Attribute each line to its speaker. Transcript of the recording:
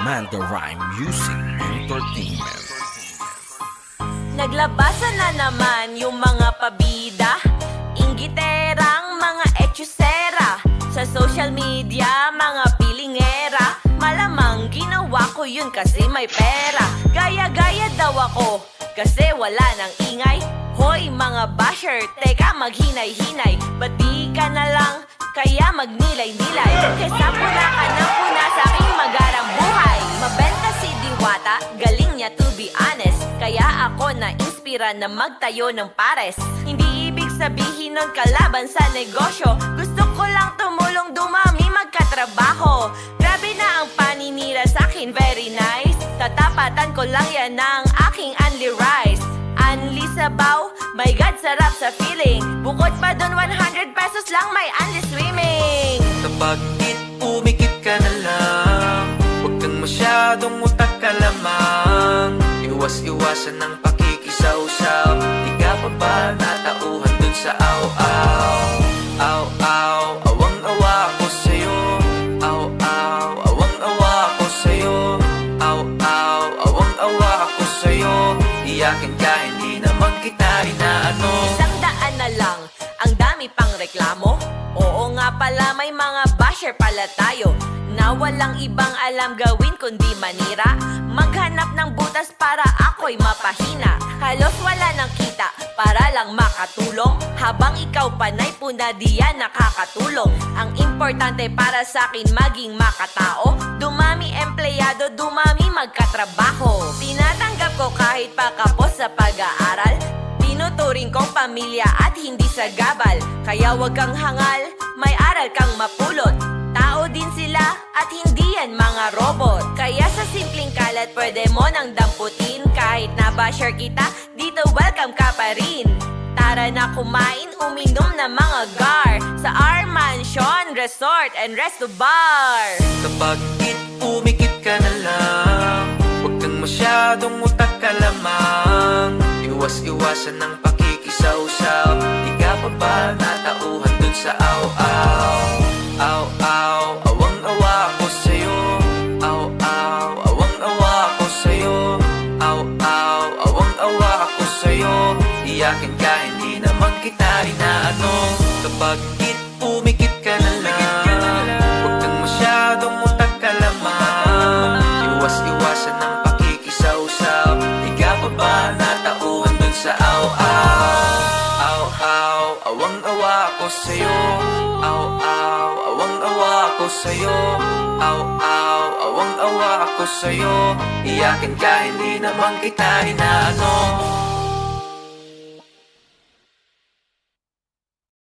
Speaker 1: Amanda Rhyme Music Entertainment.
Speaker 2: Naglabasan na naman yung mga pabida, inggiterang mga etsyusera. Sa social media, mga pilingera. Malamang ginawa ko yun kasi may pera. Gaya-gaya daw ako kasi wala nang ingay. Hoy mga basher, teka maghinay-hinay. Ba't di ka na lang kaya magnilay-nilay? Kesa puna ka ng puna sa aking magarang buhay. Mabenta si Diwata, galing niya to be honest. Kaya ako na-inspira na magtayo ng pares. Hindi ibig sabihin nun kalaban sa negosyo. Gusto ko lang tumulong dumami magkatrabaho. Grabe na ang paninira sa'kin, very nice. Tatapatan ko lang yan ng aking unli rice. Unli sabaw, my God, sarap sa feeling. Bukod pa dun 100 pesos lang may unli swimming.
Speaker 3: Kapag umikit ka na lang, huwag kang masyadong utak ka lamang. Iwas-iwasan ng pakikisaw-saw. Di ka pa ba natauhan dun sa aw-aw? Aw-aw, awang-awa ako sa'yo. Aw-aw, awang-awa ako sa'yo. Aw-aw, awang-awa ako sa'yo. Iyakin ka, hindi naman kita inaano.
Speaker 2: 100 na lang, ang dami pang reklamo. Oo nga pala, may mga basher pala tayo na walang ibang alam gawin kundi manira. Maghanap ng butas para ako'y mapahina. Halos wala nang kita para lang makatulong. Habang ikaw panay puna diyan nakakatulong. Ang importante para sa'kin maging makatao. Dumami empleyado, dumami magkatrabaho. Tinatanggap ko kahit pa kapos sa pag-aaral. Tinuturing kong pamilya at hindi sa gabal. Kaya wag kang hangal, may aral kang mapulot. Tao din sila at hindi yan mga robot. Kaya sa simpleng kalat pwede mo nang damputin. Kahit na basher kita, dito welcome ka pa rin. Tara na kumain, uminom na mga gar sa our mansion, resort and resto bar.
Speaker 3: Kapag umikit ka na lang, huwag kang masyadong utak ka lamang. Iwas-iwasan ng pakikisaw-saw. Di ka pa ba natauhan dun sa aw-aw? Aw-aw, awang-awa ako sa'yo. Aw-aw, awang-awa ako sa'yo. Aw-aw, awang-awa ako sa'yo. Iyakin ka, hindi naman kita inaano. Kapag umikit ka na lang, huwag kang masyadong utak ka lamang. Iwas-iwasan ng pakikisaw-saw. Di ka pa ba natauhan dun sa aw-aw? Aw-aw, awang-awa ako sa'yo. Aw-aw, awang-awa ako sa'yo. Aw-aw, awang-awa ako sa'yo. Iyakin ka, hindi naman kita inaano.